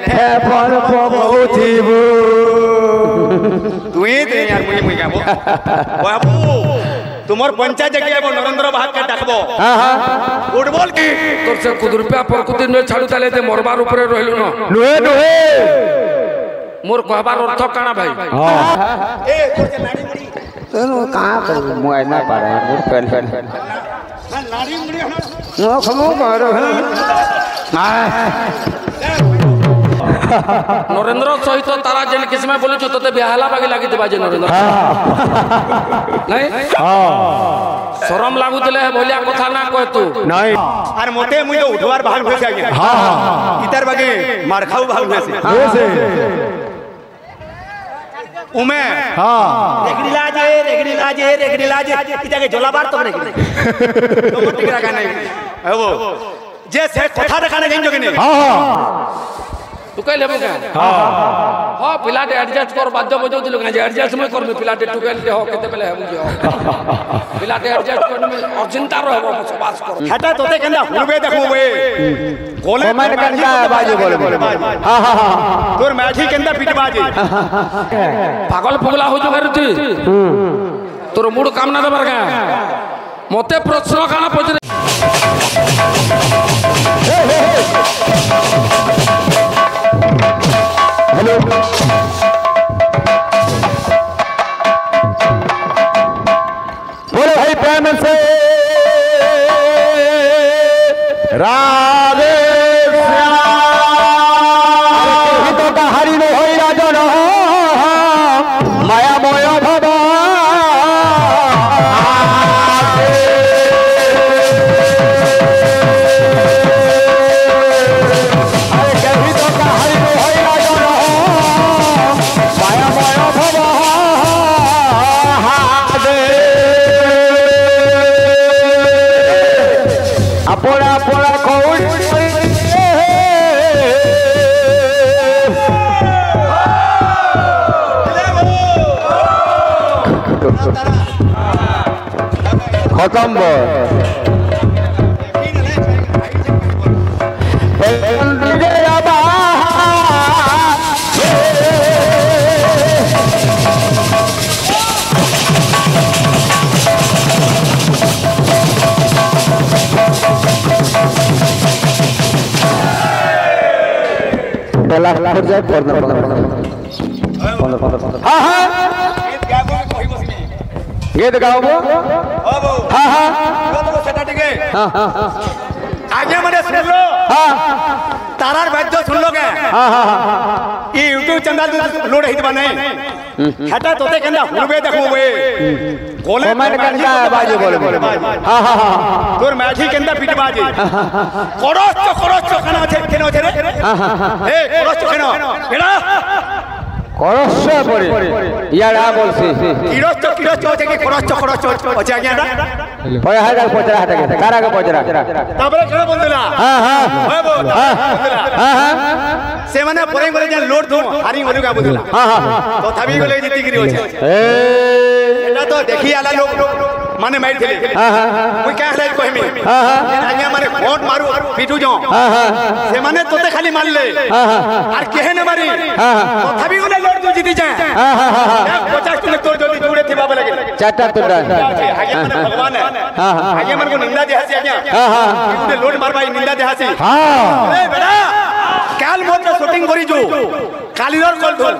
हे पर बहुथिबु तुई ते यार मुई गाबो बाबू तुमर पंचायत जगह अब नरेंद्र भाग के डाकबो फुटबॉल की तोर से कुदुरपा प्रकृति न छाडू ताले ते मरबार ऊपर रहलु न नुहे नुहे मोर कहबार अर्थ काना भाई ए तोर से नाड़ी मुड़ी तनो कहां कर मुआय ना पारे मोर पेन नाड़ी मुड़ी मो खमो मारो नरेंद्र सहित तारा जेन किसमे बोलु छ तते बियाहला बागी लागि देबा जे नरेंद्र नहीं शरम लागु दिले भलिया कथा ना कह तू नहीं अरे मोटे मुई तो उठवार भाग हो गया हां इतर बागे मार खाऊ भाग से उमे हां रेगड़ी लाजे इता के जोलाबार तो रेगड़ी तो मत टिकरा का नहीं वो जे से कथा देखाने गइन जोगिने हां तू कह लेबो का हां पिलाटे एडजस्ट कर बाध्य बजो दिलो का एडजस्ट में कर में पिलाटे टू कह हो केते बेले हम जो पिलाटे एडजस्ट कर में और चिंता रहबो बस कर हटा तोते केंदा हुरबे देखबो बे गोले कमेंट करता है बाजी बोले हां हां तोर मैठी केंदा पिट बाजी पागल पगला हो जो करती तोर मूड काम ना दबर का मते प्रश्न काना पजरे हेलो बोले भाई प्रेम से राधे श्याम तो हरि नो होई राजन माया मोय भव पोड़ा पोड़ा कौन खत्म जाए हाँ हाँ गीत गाओ हाँ हाँ आगे मैंने सुन लो तारार वाद्य सुन लो क्या ये यूट्यूब चैनल लोड हित बने हटा तोते कहना हुरबे देखो वे गोले कमेंट करता है बाजी बोले हाँ हाँ हाँ तोर मैठी केंदा पिट बाजी कोरोच खाना छे केनो छे रे ए कोरोच केनो केना कोरोच पड़ी यार आ बोलसी किरोच छे कि कोरोच ओचे आज्ञा दा पय हाडा पोचरा हटा के कारा के पोचरा तबरे केना बोलला हां हां ओए बोल हां हां से माने परे बोले जे लोड दो हारी बोलू का बोलला हां हां तो थबी बोले जीती गिरी होछे ए एटा तो देखी आला लोग माने मार थिले हां हां कोई क्या है कहमी हां हां आज्ञा मारे फोट मारू पिटू जो हां हां से माने तोते खाली मार ले हां हां और केहे न मारी हां तो थबी बोले लोड जो जीती जाए हां हां हां 50 तुम तोड़ जल्दी जुड़े थे बाबा लगे चाटा तुड़ा आज्ञा माने भगवान है हां हां आज्ञा मन को निंदा दे हसी आज्ञा हां हां तूने लोड मार भाई निंदा दे हसी हां ए बेटा काल मोत्र शूटिंग करी जो कालीर कल धोल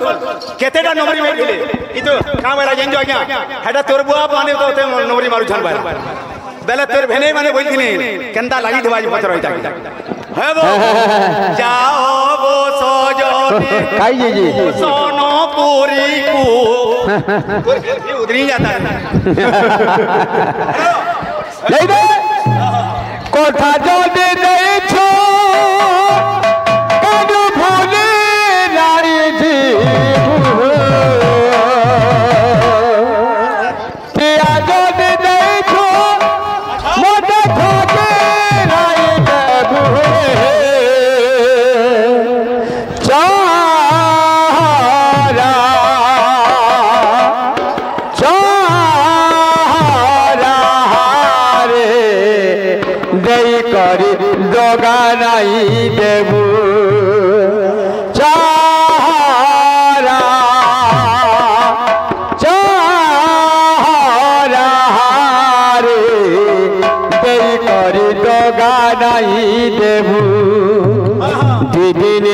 केतेटा नंबरी मार दिले इ तो का मेरा जेंजो आज्ञा हेटा तोर बुआ माने तो ते नंबरी मारू छन भाई बेले तोर भेने माने बोलथिनी केंदा लागि देबाजी पचर होइता हे बो जाओ वो सजने काई जी सोनो पूरी को तोर भी उधरी जाता है नहीं दे कोठा जो दे नहीं छो कदू भूले रानी जी पिया जो दे नहीं छो मोटे खोके राई के भूले चारा चारा रे दई करी दोगा नहीं देबू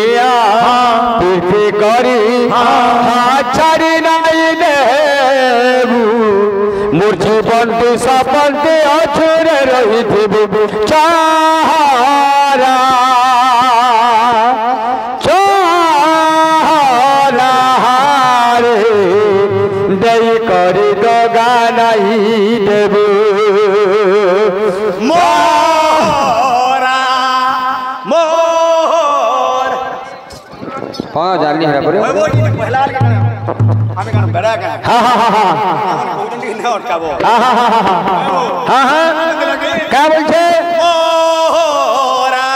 দুনিয়া পিঠে করি ছাড়ি নাই নেবু মোর জীবনটি সপনটি অছুরে রহিথিবু চাহারা চাহারা দেই করি দগা নাই দেবু মোরা মোর हाँ जानी है पर वो पहला हमें गाना बड़ा गाना हाँ हाँ हाँ हाँ भोजन की ना और काबो हाँ हाँ हाँ हाँ हाँ क्या बोलते मोरा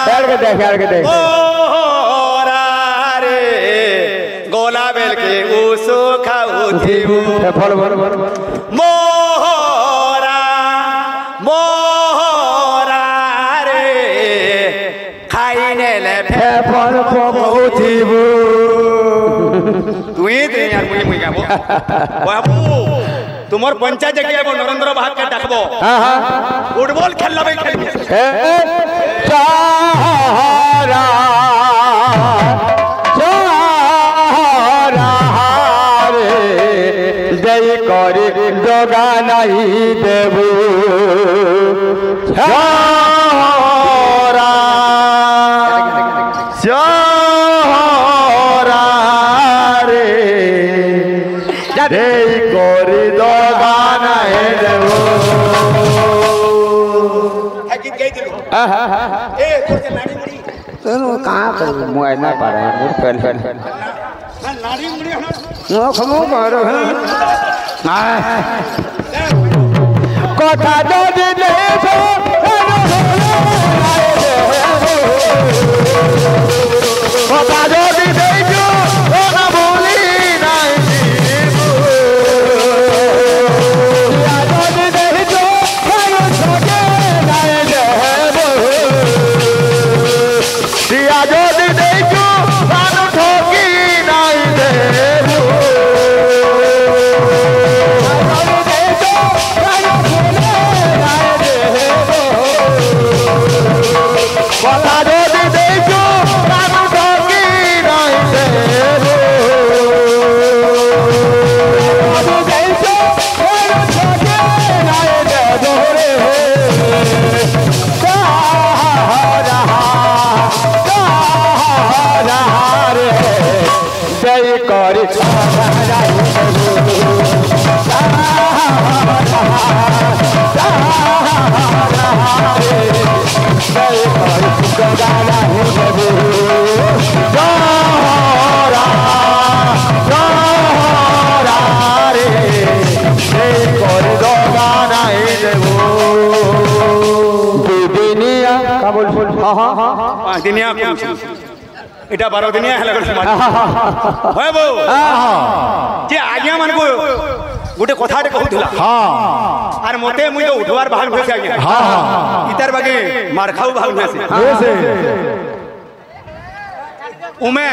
बैठ के देख मोरा रे गोला बेल के उसो खाऊ थी बोल बोल बोल मोरा मोरा रे खाइने ले बोल बहुत ही तुई ते यार मुई गाबो बाबू तुमर पंचायत जगह बो नरेंद्र भाग के डाकबो हाँ हाँ फुटबॉल खेलला बे खेल चारा चारा रे जय करे दगा नहीं देबू चारा चारा रे जय करे दगा नहीं देबू गीत गाई दिलो ए तोर के नाड़ी मुड़ी कहाँ कर मुझे ना पा रहे हैं फैन फैन नाड़ी मुड़ी वो खमो मारो কথা যদি দেখো কথা যদি দেখো না বলি নাই যদি দেখো থাকে নাই দেব দিয়া যদি দেখো প্রাণ ঠকি নাই দেব কথা যদি দেখো প্রাণ ঠকি নাই দেব जय कर पाँच दिनिया এটা 12 দিনিয়া হেলা করে সমাজ হয় বউ যে আজ্ঞা মান কো গোটে কথাটে কহুথিলা আর মতে মুই তো উঠবার ভাগ হইছে আজ্ঞা ইতার বাগে মার খাও ভাগ হইছে উমে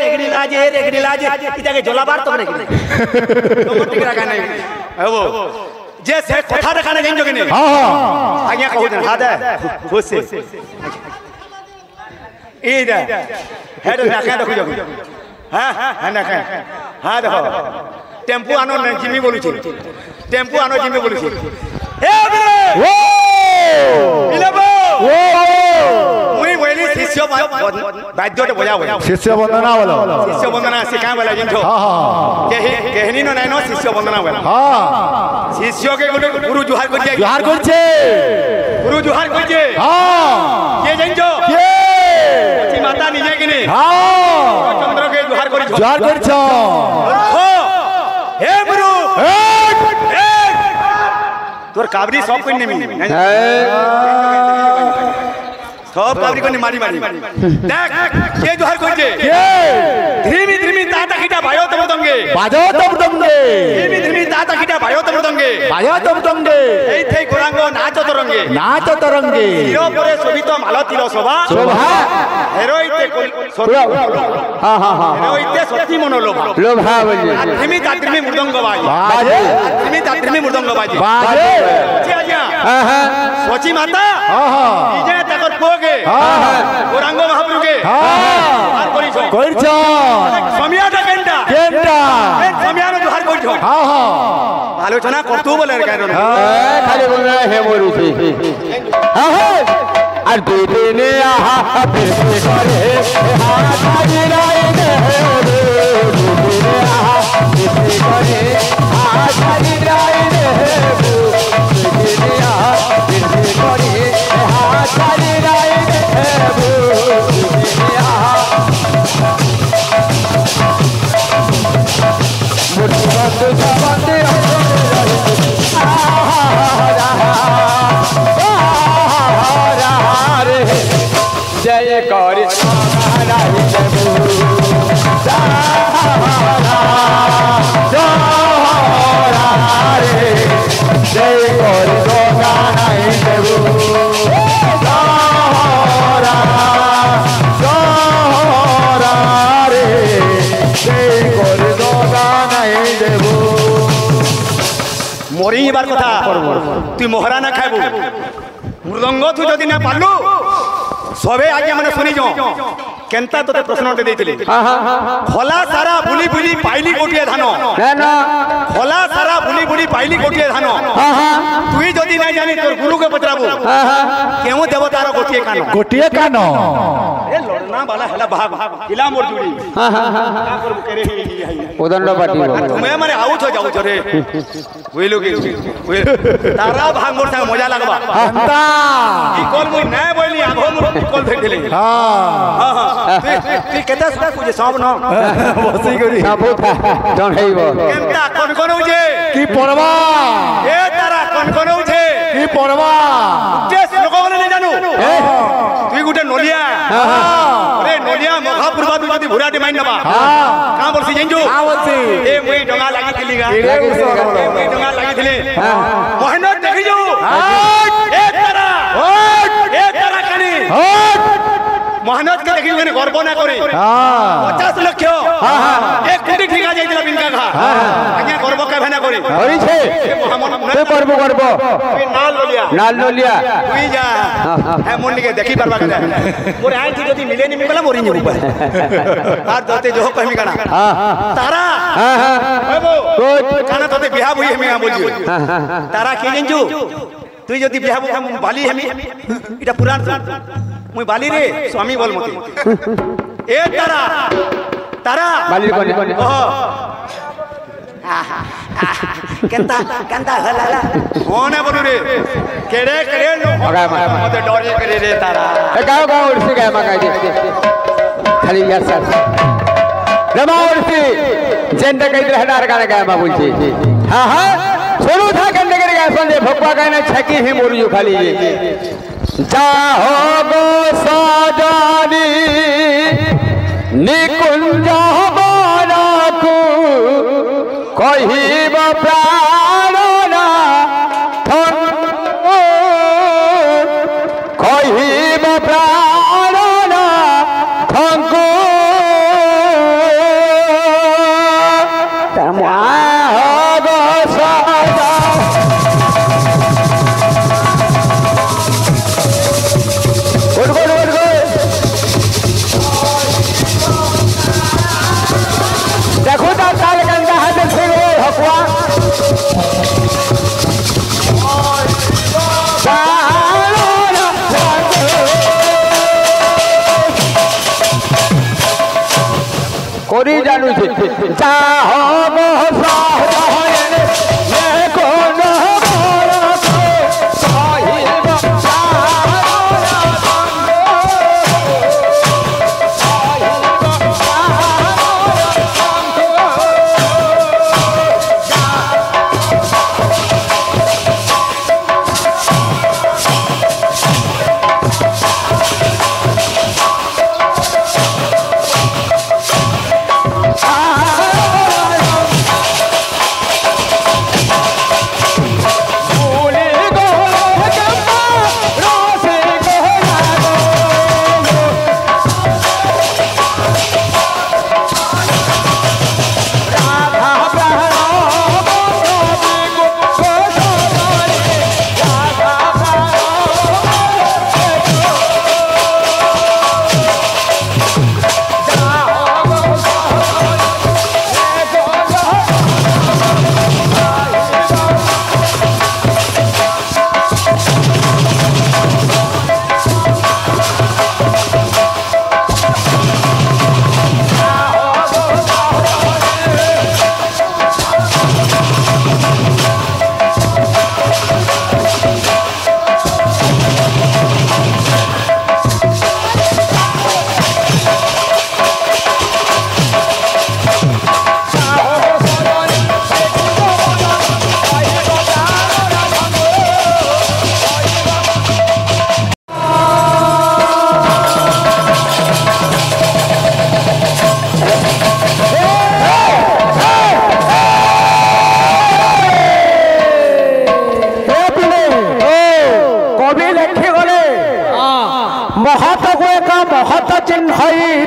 রেগড়ি লাজে ইতাকে জলাবার তো রেগড়ি তো টিকরা কানে হবো যে সে কথা দেখানে জানি জগিনে আজ্ঞা কহুছেন হাদে খুশি इधर हेड नाका देखो जग हां हां नाका हां देखो टेम्पो आनो जिमी बोलु छी टेम्पो आनो जिमी बोलु छी ए बिले ओ बिलेबो ओ मुई बोली शिष्य बाध्यटे बजा बोला शिष्य वंदना बोलो शिष्य वंदना सिखा बोला जिंठो हां केहनी न नाइनो शिष्य वंदना बोला हां शिष्य के गुरु जुहार करछे गुरु जुहार करछे हां के जिंठो के माता निजे किने हां चंद्र के जुहार करी जुहार करछो हे गुरु तोर काबरी सब कोई नेमी सब काबरी को मारी देख के जुहार करछे के धीमी ताता किटा भायो तम तंगे বাজো তমদঙ্গে ধিমি ধিমি তা তাকিটা বাজো তমদঙ্গে বাজো তমদঙ্গে এই থেই গোরাঙ্গ নাচ তরঙ্গে নাচ তরঙ্গে হিরো পরে শোভিত মালতীর শোভা শোভা হেরোইতে হ্যাঁ হ্যাঁ হ্যাঁ হেরোইতে সত্যি মনোলোভা লোভা বলি ধিমি তাত্রিমি মৃদঙ্গ বাজে বাজে ধিমি তাত্রিমি মৃদঙ্গ বাজে বাজে আজ্ঞা হ্যাঁ হ্যাঁ সচি মাতা হ্যাঁ হ্যাঁ নিজে তাকর পুকে হ্যাঁ গোরাঙ্গ মহাপ্রভুকে আর করিছ কইছ সমিয়াটা কেনটা কেনটা সমিয়ানো জোহার করিছ হ্যাঁ হ্যাঁ আলোচনা করতু বলে কারণ খালি বলনা হে মরুছি হ্যাঁ হ্যাঁ আর দুই দিনে আহা ফির করে হাজারি রাই দে দুই দিনে আহা ফির করে হাজারি রাই দে দুই দিনে আহা ফির করে হাজারি রাই দে দুই দিনে আহা মুঠি বন্ধ জবাতে जय कर जय कर মরি এবার কথা তুই মোহরা না খাইবু মৃদঙ্গ তুই যদি না পারলু সবে আগে মানে শুনি যাও কেনতা তোতে প্রশ্নটা দিয়েছিলি খোলা সারা বুলি বুলি পাইলি গোটিয়ে ধান খোলা সারা বুলি বুলি পাইলি গোটিয়ে ধান তুই যদি নাই জানি তোর গুরুকে পচরাবু কেউ দেবতার গোটিয়ে কান এ লড়না বালা হেলা ভাগ কিলা মোর জুড়ি না করবু কেরে উদণ্ড পাটি তুমি মানে আউছ যাউছ রে বুঝলু কি তারা ভাগ মোর সাথে মজা লাগবা কি কল মুই নাই বইলি আভো মোর কল ভেটিলি তুই কেতা সুদা কুজে সব ন বসি করি সাবু জনহেইব কেনতা কোন কোন উজে কি পরবা এ তারা কোন কোন উজে কি পরবা দেশ লোক বলে নাই জানু তুই গুটে নলিয়া আরে নলিয়া মহাপুরবা তুই যদি ভুরাটি মাইন নবা কা বলছি জানজু বলছি এ মুই ডঙা লাগিছিলি গা মুই ডঙা লাগিছিলি মহেন্দ্র দেখিজু এ তারা কানি মহানদ কে দেখি মানে গর্ব না করে 50 লক্ষ এক কোটি ঠিকা যাইছিল বিনকা ঘা আজ্ঞা গর্ব কেবে না করে হরিছে তে গর্ব গর্ব তুই নাল ললিয়া তুই যা হ্যাঁ মন্ডিকে দেখি পারবা কেন মোর আইছি যদি মিলে নি মিলা মরি নিব আর দতে জহ কইমি কানা তারা কানা তোতে বিয়া বই হেমি বলছি তারা কি জানজু তুই যদি বিয়া বালি হেমি এটা পুরাণ মুই বালি রে স্বামী বল মতে এ তারা তারা বালির কোনে কেনতা কেনতা হলালা কোনে বলু রে কেড়ে কেড়ে লোক মতে ডরে করে রে তারা এ গাও গাও উড়ছি গায় মাগাই দে খালি ইয়ার স্যার रमा उड़सी जेंडे कई तरह हटार गाने गाय मा बोलची हां हां शुरू था गंडे के गाय संजय भगवा गाने छकी है मोरियो खाली जाहो गो साजानी निकुंज बाराकू कहिब प्राणना कहिब प्राणना थंको देखो तो काल गंगा है देखो हकुआ कोरी जानू छे चाहो मोसा ये कोन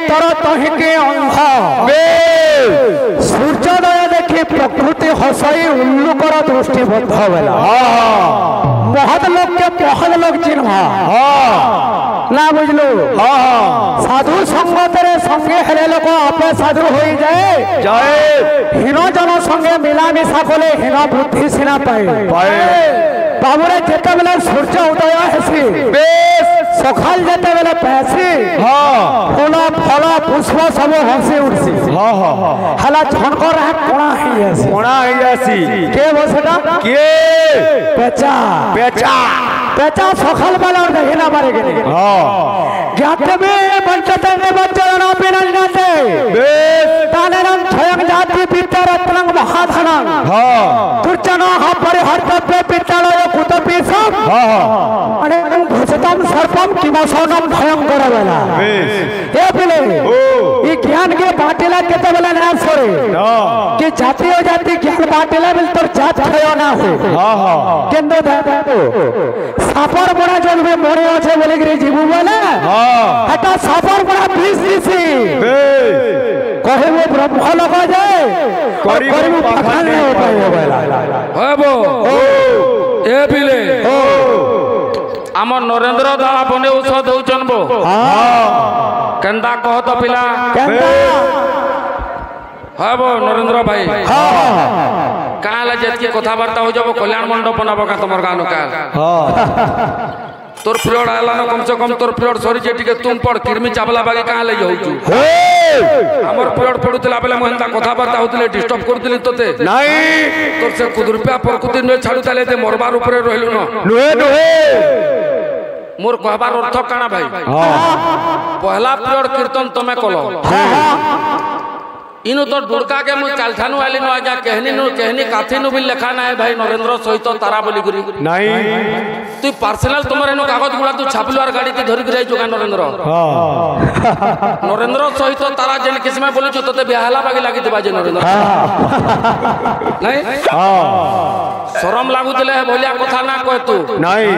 तोर तहिके अंध सूर्योदय देखी प्रकृति हसई उल्लुकर दृष्टिबद्ध होला महत लोग के महत लोग चिन्ह ना बुझलु साधु संगतरे संगे हेले लोक आपे साधु होई जाए हीन जन संगे मिलामिशा कले हीन बुद्धि सिना पाए बाबुरे जेते बेले सूर्य उदय हेसी सखाल जेते बेले पैसी फूल फल पुष्प सब हसी उड़सी हला झनकर कोणा ही आसी के बसेटा के पेचा पेचा पेचा सखाल वाला नहीं ना मारे के ज्ञाते में बंचते ने बंचना बिना जाते तानेरं स्वयं जाति पिता रत्नंग महाधनंग दुर्जना हा परिहर्तव्य पितालय कुतपीसम अरे भूषितम सर्पम किमसोनम भयंकर बेला ए पिले ई ज्ञान के बाटेला केते बेला ना सोरे कि जाति हो जाति ज्ञान बाटेला बिल तोर जात भयो ना हो केंद्र दादो सापर बड़ा जल में मोरे আছে বলে গরি জীবু বলে এটা সাपर बड़ा 20 ऋषि कहे वो ब्रह्म लगा जाए करीब पाखा नहीं हो पाए बेला हबो ए बिले आम नरेंद्र दा बने औषध दउचन बो केंदा कह तो पिला केंदा हबो नरेंद्र भाई काला जेती कथाबार्ता हो जाबो कल्याण मंडप बनाबो का तमर गानो का तोर फ्लोर आला न कम से कम तोर फ्लोर सॉरी जे टिके तुम पढ़ किरमी चावला बागे का ले जाउचू हमर फ्लोर पडुतला बेले मोहनता कथाबार्ता होतले डिस्टर्ब करदिली तोते नहीं तोर से कुदुरपा प्रकृति न छाडुताले ते मरबार ऊपर रहिलु न नुहे मोर कहबार अर्थ काना भाई पहला फ्लोर कीर्तन तमे कलो इनु तो दुर्गा के मु कालठानु आली न आज्ञा कहनी काथी नु भी लिखा ना है भाई नरेंद्र सहित तारा बोली गुरी नहीं तू पर्सनल तुमरे नु कागज गुला तू छापलुआर गाड़ी के धरि गिराई जोगा नरेंद्र नरेंद्र सहित तारा जेन किसमे बोलु छु तते बिहाला बागी लागि दिबा जे नरेंद्र नहीं शरम लागुतले भलिया कथा ना कह तू नहीं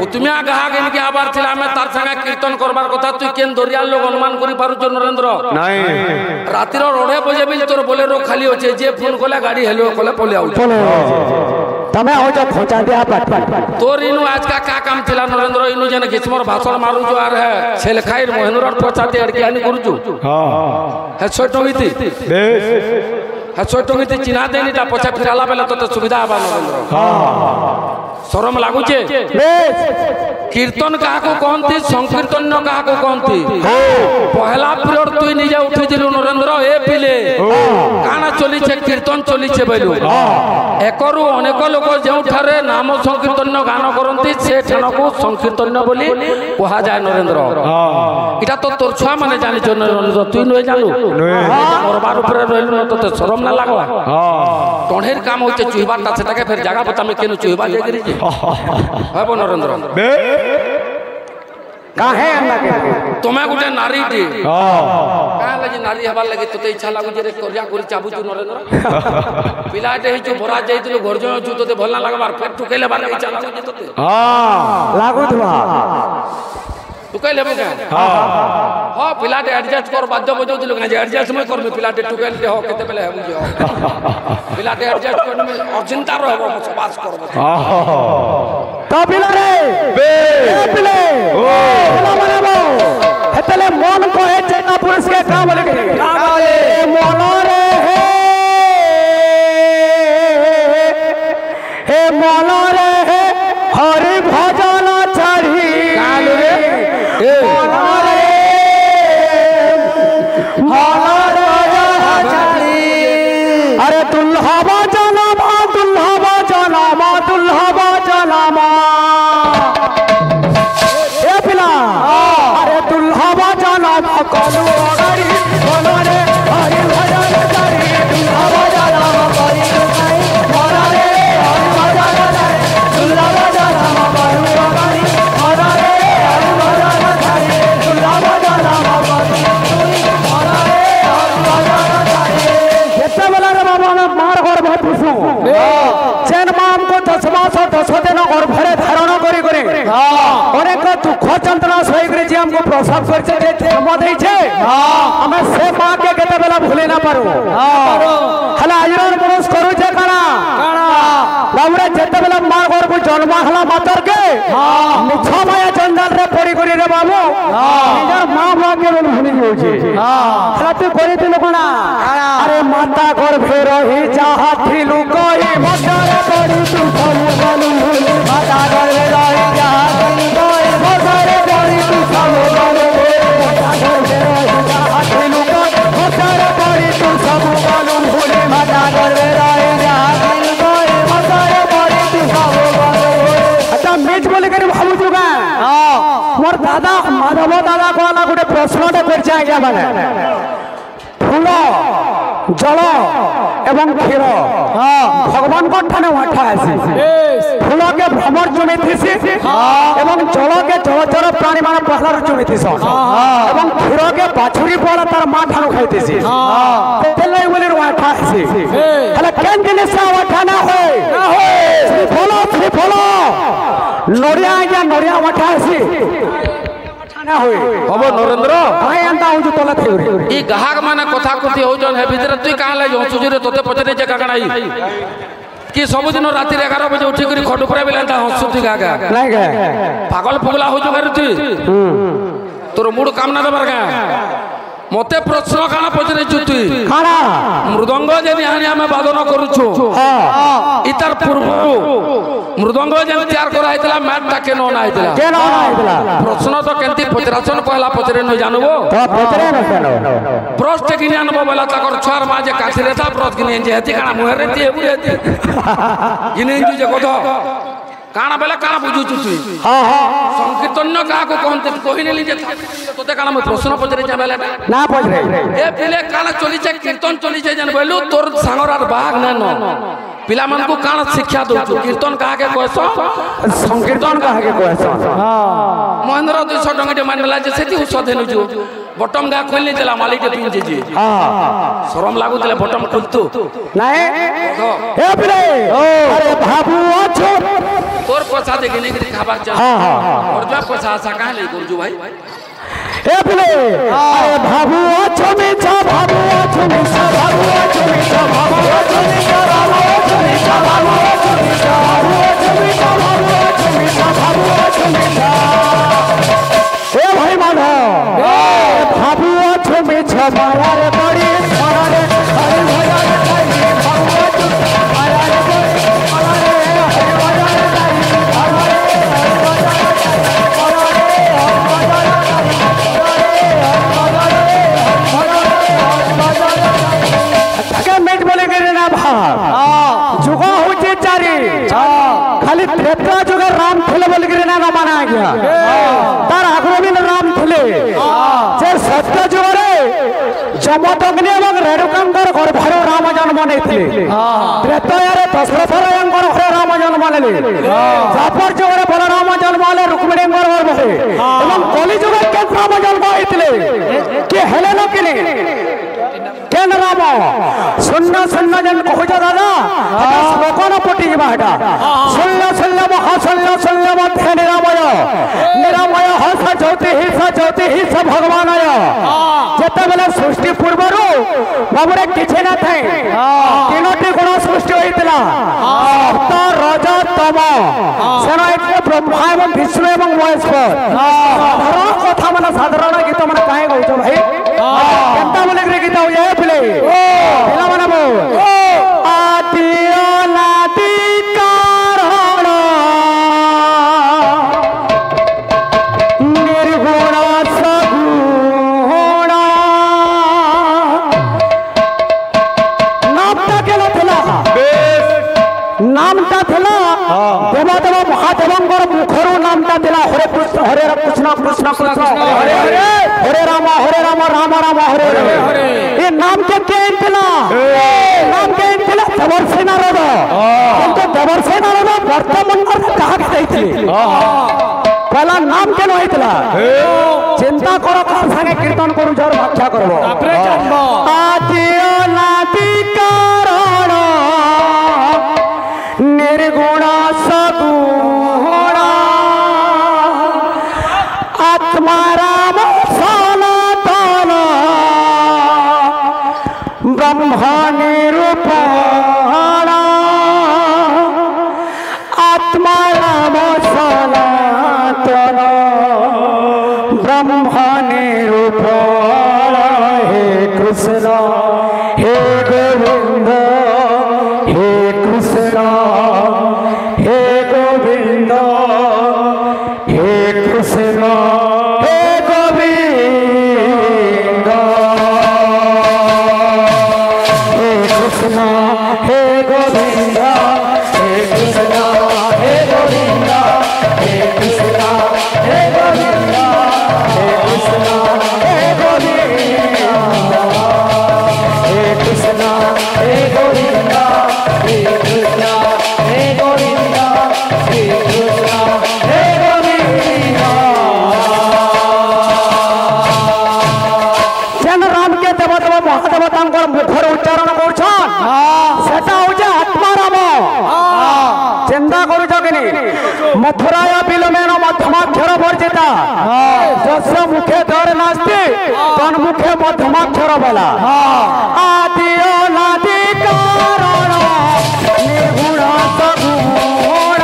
उतमिया गहा गेन के आबार थिला में तार संगे कीर्तन करबार कथा तू केन दरिया लोग अनुमान करि पारु छ नरेंद्र नहीं रातिर बजे भी तोर बोलेरो खाली होचे जे फोन कोला गाड़ी हेलो कोला पोले आउ तमे हो जा खोचा दिया पट तोर इनु आज का काम थिला नरेंद्र इनु जने किस्मर भाषण मारू जो आर है छेलखाइर मोहनर प्रचार दे अड़कियानी करू छु हां है छोटोगीती बेस है छोटोगीती चिन्हा देनी ता पछा फिराला बेला तो सुविधा आबा नरेंद्र हां शरम लागु छे बेस कीर्तन कहा को कहंती संकीर्तन न कहा को कहंती पहला पीरियड तू निजे उठी दिलु नरेंद्र ए पिले काना चली छे कीर्तन चली छे बैलु एकरु अनेक लोक जेउठारे नाम संकीर्तन गान करंती से ठनकु संकीर्तन बोली कहा जाय नरेंद्र इटा तो तोर छुआ माने जानि छ नरेंद्र तू नय जानू मोर बार ऊपर रहलु न तो शरम ना लागवा टणेर काम होचे चुहिबाटा सेटा के फिर जगह पता में केनु चुहिबा जे करी जे हबो नरेंद्र काहे लगे तुम्हें गुटे नारी दी काहे लगी नारी हबार लगी तते इच्छा लागु जे रे करिया करी चाबु छु नरेंद्र पिलाटे ही छु भरा जाइतिलो घर जो छु तते भल ना लागबार पेट ठुकेले बार इच्छा लागु जे तते लागु थवा तू कहले बका हां पिलाटे एडजस्ट कर बाध्य बजो दिलो गाजे एडजस्ट में कर में पिलाटे टुकेल दे हो केते बेले हम जे पिलाटे एडजस्ट कर में अचिंता रहबो बस करबो तो पिलारे बे पिले बोला बनाबो हेतले मन को है चेना पुरुष के काम लगे मन रे हे मन रे हरि भजन छाड़ी काल रे मन रे अरे दुल्हा जनम दुल्हा जनम ए पिला अरे दुल्हा जनम कलु अगाड़ी मन रे हरि भजन छाड़ी दुल्हा जनम करी मन रे हरि भजन छाड़ी दुल्हा जनम कलु अगाड़ी मन रे हरि भजन छाड़ी दुल्हा जनम करी मन रे हरि भजन छाड़ी जेते बेला रे बाबा मार घर যন্ত্রণা সহি করে যে আমাকে প্রসব করছে যে জন্ম দিয়েছে আমি সে মাকে কেতে বেলা ভুলে না পারু হলে আজর মনুষ করুছে কানা বাবুরে যেতে বেলা মা গর্ভ জন্ম হলা মাতরকে মিছ মায়া জঞ্জাল রে পড়ি করি রে বাবু নিজের মা মাকে ভুলে যাচ্ছে হলে তুই করিছিল কানা আরে মাতা গর্ভে রহি যাহা থিলু কই মতারে পড়ি তু সবু গলু মাতা গর্ভে রহি যাহা থিলু কই মতারে পড়ি তু সবু গলু মাতা গর্ভে রহি যাহা থিলু কই মতারে পড়ি তু সবু গলু ভুলে মাতা গর্ভে রহি যাহা থিলু কই মতারে পড়ি তু সবু গলু আচ্ছা মিট বলে করে ভাবুছু কা মোর দাদা মাধব দাদা কোলা গোটে প্রশ্নটা করছে আজ্ঞা মানে ফুল জল এবং ক্ষীর ভগবান ঠানে ওঠা আছে ফুলকে ভ্রমর জমিথিছি এবং জলকে জলচর প্রাণী মানে পহলার জমিথিস এবং ক্ষীরকে বাছুরি পড়া তার মা ঠানু খাইতেছি তেলাই বলে ওঠা আছে হলে কেন জিনিস ওঠা না হয় শ্রীফল নড়িয়া আজ্ঞা নড়িয়া ওঠা আছে হব নরেন্দ্র ভাই এন্তা হউছ তোলা থিওরি ই গ্রাহক মানে কথা কতি হউছন হে ভিতরে তুই কাহ লাগি হসুজিরে তোতে পচরে যে কাকড়াই কি ସବୁଦିନ ରାତି 11 ବଜେ ଉଠି କରି ଖଟ ଉପରେ ବେଲା ତା ହସୁତି ଗାଗା নাই গে ପାଗଳ ପଗଲା ହଉଛୁ ଘରେ ତୁଇ ତୋର ମୁଡ କାମ ନା ଦେବାର ଗା মতে প্রশ্ন কানা পচরেছু তুই খানা মৃদঙ্গ যদি আনি আমি বাদন করুছু ইতার পূর্ব মৃদঙ্গ যেন তৈয়ার করা হইতলা ম্যাটটা কেন না হইতলা কেন না হইতলা প্রশ্ন তো কেনতি পচরাছন পহলা পচরে ন জানবো তো পচরে না কেন প্রশ্ন কিনি আনবো বলা তাকর ছর মা যে কাছিরে তা প্রশ্ন কিনি যে হেতি কানা মুহরে তি এবু হেতি ইনি যে কত কানা বেলা কানা বুঝুছু তুই হ্যাঁ হ্যাঁ সংকীর্তন্য কাহাকে কহতে কহিনেলি যে তোতে কানা মই প্রশ্ন পচরে যা বেলা না পচরে এ পিলে কানা চলিছে কীর্তন চলিছে জান বলু তোর সাঙ্গরার বাঘ না ন পিলা মানকু কানা শিক্ষা দউছু কীর্তন কাহাকে কইছ সংকীর্তন কাহাকে কইছ মহেন্দ্র 200 টঙ্কাটে মানলা যে সেটি ঔষধ হেনুছু বটম গা খুলনি দেলা মালিকটে পিনছে জি শরম লাগুতলে বটম খুলতু নাই এ পিলে আরে বাবু আছো তোর পয়সা দেখে নেই খাবার চা और जो पैसा आशा कहां ले गुरजू भाई ए पिले अरे बाबू आछो मिछा बाबू आछो मिछा बाबू आछो मिछा बाबू आछो मिछा बाबू आछो मिछा बाबू आछो मिछा बाबू आछो मिछा बाबू आछो मिछा बाबू आछो मिछा ए भाई मानो ए बाबू आछो मिछा माया रे बड़ी माया रे हरे भया रे ताई बाबू आछो माया रे बड़ी माया रे हरे भया रे ताई जुग होचे चारी खाली त्रेता जुग राम थे बोल ना माना गया तार आगु भी राम थे जे सत्य जुग जमदग्नि और रेणुकांकर गर्भर राम जन्म नहीं त्रेतयारे दशरथर घरे राम जन्म ने द्वापर जुगे बलराम जन्म ले रुक्मिणी गर्भे कलि जुगे के राम जन्म होते किए हेले न कि केन राम शून्य शून्य जन कहु दादा श्लोकन पटी जाटा शून्य शून्य महाशून्य शून्य मध्य निरामय निरामय हस ज्योति हिस भगवानय जेते बेले सृष्टि पूर्वर बाबुरे किछि न थाए तीनोटी गुण सृष्टि होइतला सप्त रज तम सेना एक ब्रह्मा एवं विष्णु एवं महेश्वर साधारण कथा माने साधारण गीत माने काहे कहउछ भाई केनता बोले रे गीत होय पिले पिला माने बो आदि अनादि कारण निर्गुण सगुण नामटा केला थला नामटा थला देवदेव महादेवंकर मुखरो नामटा थला हरे कृष्ण कृष्ण कृष्ण हरे हरे हरे राम राम राम हरे हरे ये नाम के थला नाम के थला देवर्षि नारद किंतु देवर्षि नारद वर्तमान कहा दैथिले पहला नाम के होइतला चिंता करो कार संगे कीर्तन करू जर व्याख्या करबो तापरे जन्म आदि अनादि कारण निर्गुण सगुण ब्रह्म निरूपण आत्मा राम सनातन ब्रह्म निरूपण हे कृष्ण हे गोविंद हे कृष्ण हे गोविंद हे कृष्ण हे गोविंद हे कृष्ण हे गोविंद हे कृष्ण हे गोविंद हे कृष्ण हे गोविंद हे कृष्ण हे गोविंद हे कृष्ण हे गोविंद हे कृष्ण हे गोविंद हे कृष्ण हे गोविंद जेन राम के देवदेव महादेवतांकर मुखर उच्चारण करछन सेटा होजे आत्मा राम चिंता करूछ कि मथुराया बिलमेन मध्यमाक्षर वर्जिता जस्य मुखे धर नास्ति तन मुखे मध्यमाक्षर बोला आदि अनादि कारण निर्गुण सगुण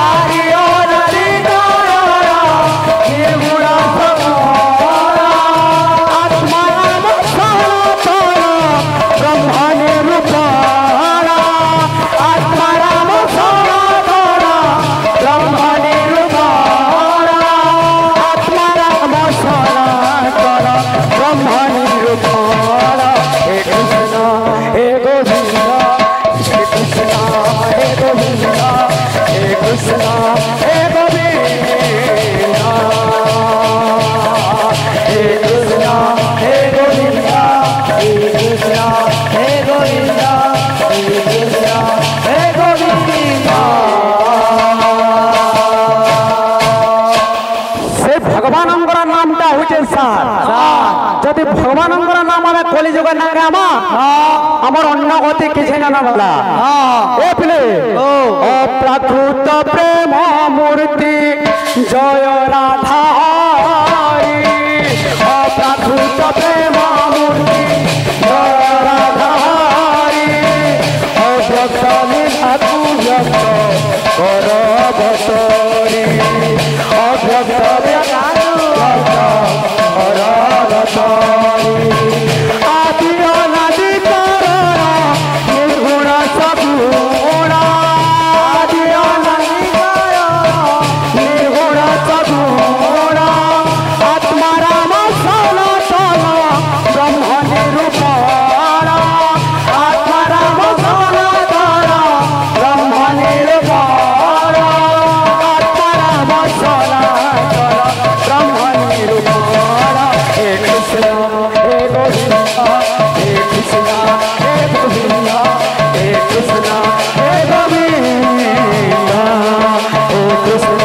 आदि अनादि कारण निर्गुण सगुण आत्मा राम सनातन ब्रह्म निरूपण आत्मा राम सनातन ब्रह्म निरूपण आत्मा राम सनातन ब्रह्म निरूपण हे कृष्ण हे गोविंद हे कृष्ण हे गोविंद हे कृष्ण हे गोविंद हे कृष्ण हे गोविंद हे कृष्ण हे गोविंद हे कृष्ण हे गोविंद से भगवानंकर नामटा होचे सार जदि भगवानंकर नाम आमे कलिजुग ना गामा हमर अन्न गति किछि ना बोला ए पिले अप्राकृत प्रेम मूर्ति जय राधा हरि अप्राकृत प्रेम मूर्ति जय राधा हरि अव्यक्त लीलाकु व्यक्त कर बतरी अव्यक्त लीलाकु व्यक्त कर बतरी आदि अनादि कारण निर्गुण सगुण आदि अनादि कारण निर्गुण सगुण आत्मा राम सनातन ब्रह्म निरूपण आत्मा राम सनातन ब्रह्म निरूपण आत्मा राम सनातन ब्रह्म निरूपण हे कृष्ण हे गोविंद हे कृष्ण हे गोविंद हे कृष्ण हे गोविंद हे कृष्ण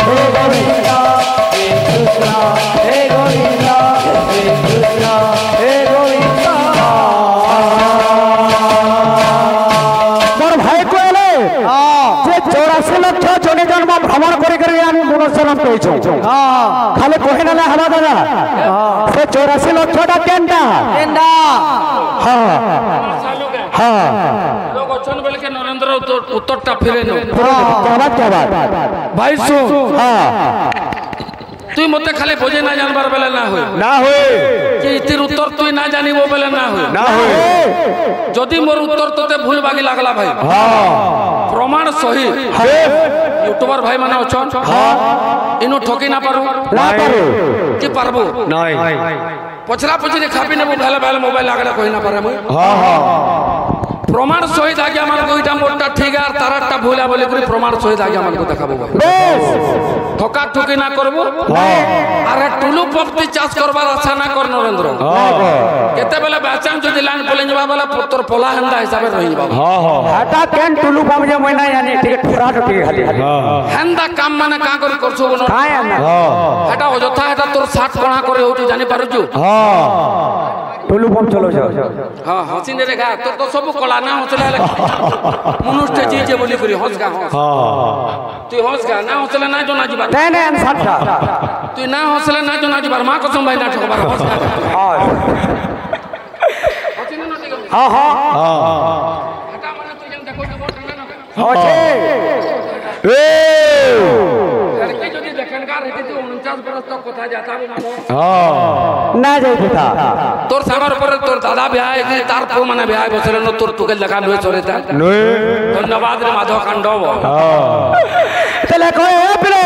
हे गोविंद हे कृष्ण हे गोविंद हे कृष्ण हे गोविंद मोर भाई कहले जे 84 लक्ष जन जन्म भ्रमण करी करी हम गुणशरण कहिछु खाली कहि ना हवा दादा से 84 लक्ष टा केनटा हां हां लोग अचन बेल के नरेंद्र उत्तरटा फिरे न क्या बात भाई सु हां তুই মতে খালি বোঝে না জানবার বেলা না होए যে ইতির উত্তর তুই না জানিব বেলা না होए যদি মোর উত্তর তোতে ভুল বাগি লাগলা ভাই প্রমাণ সহি ইউটিউবার ভাই মানে অছন ইনু ঠকি না পারু কি পারবো নাই পছরা পছরি খাপি নেবো ভালো ভালো মোবাইল লাগলে কই না পারে মই প্রমাণ সহিত আগে আমার কইটা মোরটা ঠিক আর তারারটা ভুলা বলে করে প্রমাণ সহিত আগে আমাকে দেখাবো ঠকা ঠকি না করব আর টুলু পপতি চাষ করবার আশা না কর নরেন্দ্র কেতে বেলা বাচান যদি লাইন পলে যাবা বেলা পুত্র পলা হেন্দা হিসাবে রহি যাবা হাটা কেন টুলু পপ যে মই না জানি ঠিক ঠুরা ঠকি খালি হেন্দা কাম মানে কা করি করছো বনো কাই না এটা অযথা এটা তোর 60 কোণা করে হউছি জানি পারুছু टोलू पंप चलो जाओ हां हसिन रेखा तो तो सब कला ना हसले मनुष्य चीज बोली करी हंस गा हंस तू हंस गा ना हसले ना जो ना जीवा तेने अनसाटा तू ना हसले ना जो ना जीवा मां कसम भाई ना ठोकबार हंस गा হ্যাঁ হ্যাঁ এটা মানে তুই যেন দেখো তো বড় না আছে এ लड़की যদি দেখেন কার হেতে 49 বছর তক কথা যাতা না না যাই কথা তোর সামার পরে তোর দাদা বিয়া হয়েছে তার পো মানে বিয়া বছর তোর তোকে দেখা নয় চলে তা নয় ধন্যবাদ রে মাধব কাণ্ডব তাহলে কয়ে আপনি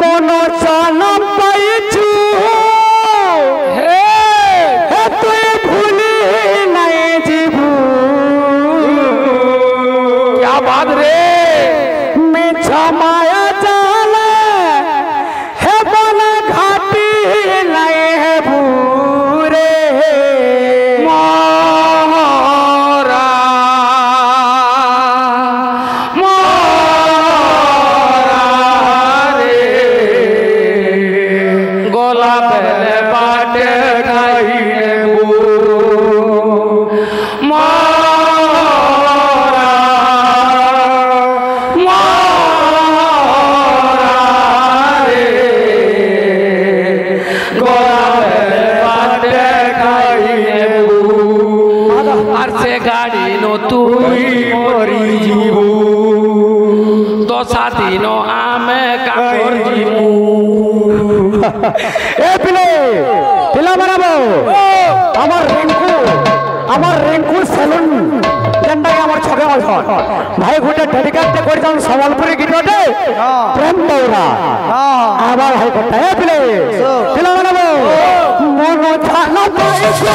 মন চানম পাইছু হে হে তুই ভুলি নাই জীবু क्या बात रे মিছা মায়া জালে হে বন ঘাটি নাই হে ভুরে मोरा मोरा रे गोला पहले बाटे खाई रे बू मोरा मोरा रे गोला पहले बाटे खाई रे बू আর সে গাড়ি নো তুই মরি জীবু দশা দিন আমি কাকর জীবু এ পিলে পিলা বানাবো আমার রিঙ্কু সেলুন যেটাকে আমার ছকে বলছন ভাই গোটে ডেডিকেট করেছেন সম্বলপুরী গীততে প্রেম বৌরা আবার ভাই কথা এ পিলে পিলা বানাবো মন ছানা পাইছো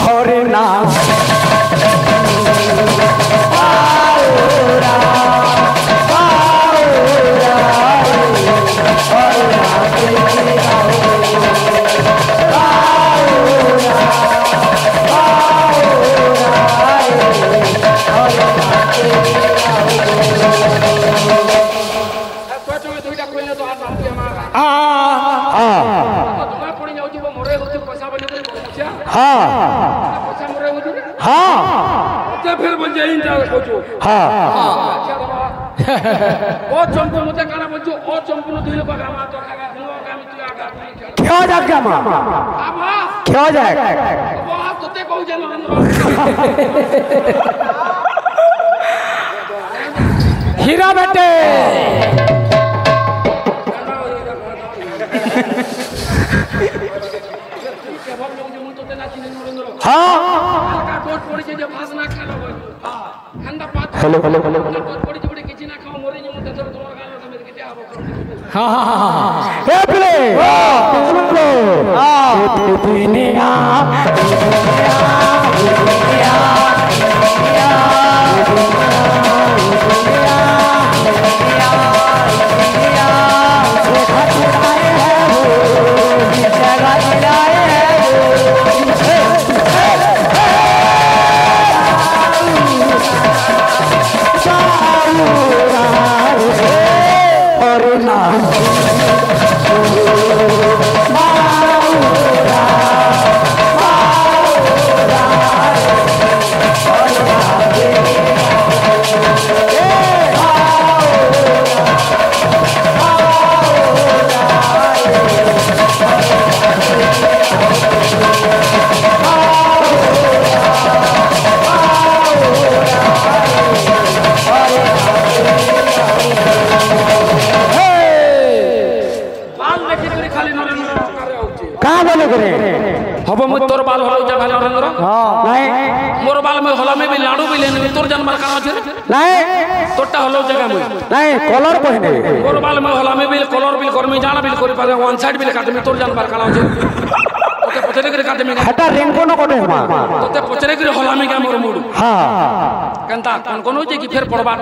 হরে নাম দুইটা কইলে তো আর নাম তুই আমার তোমার পড়ে যাও জীব মরে হচ্ছে পয়সা বলে করে পয়সা হ্যাঁ পয়সা মরে হচ্ছে হ্যাঁ তো ফের বল যাই না কোচো হ্যাঁ আচ্ছা বাবা ও চম্পু মতে কানা বলছো ও চম্পু দুই লোক আমার তো আগা দিন আমি তুই আগা কেউ যাক জামা আবা কেউ যাক বাবা তোতে কও জানো হীরা বেটে হ্যাঁ হ্যালো হ্যালো হ্যালো এ প্লে দুনিয়া হব মই তোর বাল হলো যা ভালো নরেন্দ্র নাই মোর বাল মই হলা মে বি লাড়ু বি লেন তোর জন্মার কারণ আছে নাই তোরটা হলো জায়গা মই নাই কলর কইনে মোর বাল মই হলা মে বিল কলর বিল করমি জানা বিল করি পারে ওয়ান সাইড বিল কাটমি তোর জন্মার কারণ আছে তোতে পছরে করে কাটমি হেটা রিঙ্কু ন কোটে মা তোতে পছরে করে হলা মে গা মোর মুড হ্যাঁ কেনতা কোন কোন হইছে কি ফের পড়বা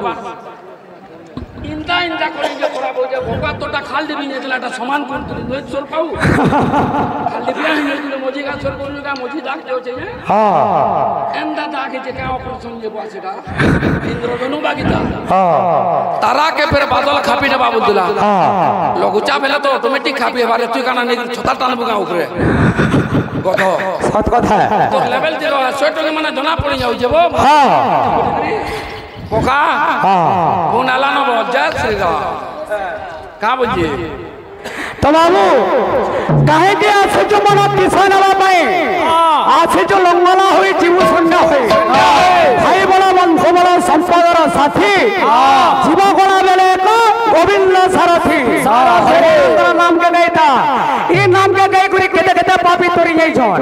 ইনটা ইনটা করে যে করা বলছে ভগবান তোটা খাল দিবি না এটা সমান কোন তুই নই সর পাও খাল দিবি না দিলে মজি গাছ সর কোন গা মজি দাগ দেওছে হ্যাঁ এন্ডা দাগে যে কা অপারেশন যে বাসিটা ইন্দ্রধনু বাগিতা হ্যাঁ তারা के फिर बादल खापी ने बाबू दिला হ্যাঁ लघुचा बेला तो ऑटोमेटिक खापी बारे तुई काना नहीं छता टान बुगा ऊपर गध সত কথা तो लेवल दिलो सोटो के माने जना पड़ी जाउ जेबो হ্যাঁ कोका হ্যাঁ कोन आला न बजा श्रीगा का बुझे तो बाबू काहे के आसे जो मन किसान वाला पाए आसे जो लंगला हुई जीव सुनना हुई भाई बड़ा वंश बड़ा संपदर साथी जीव गोला बेले को गोविंद सारथी नाम के गई था ये नाम के गई गुरी केते केते पापी तोरी नहीं छोड़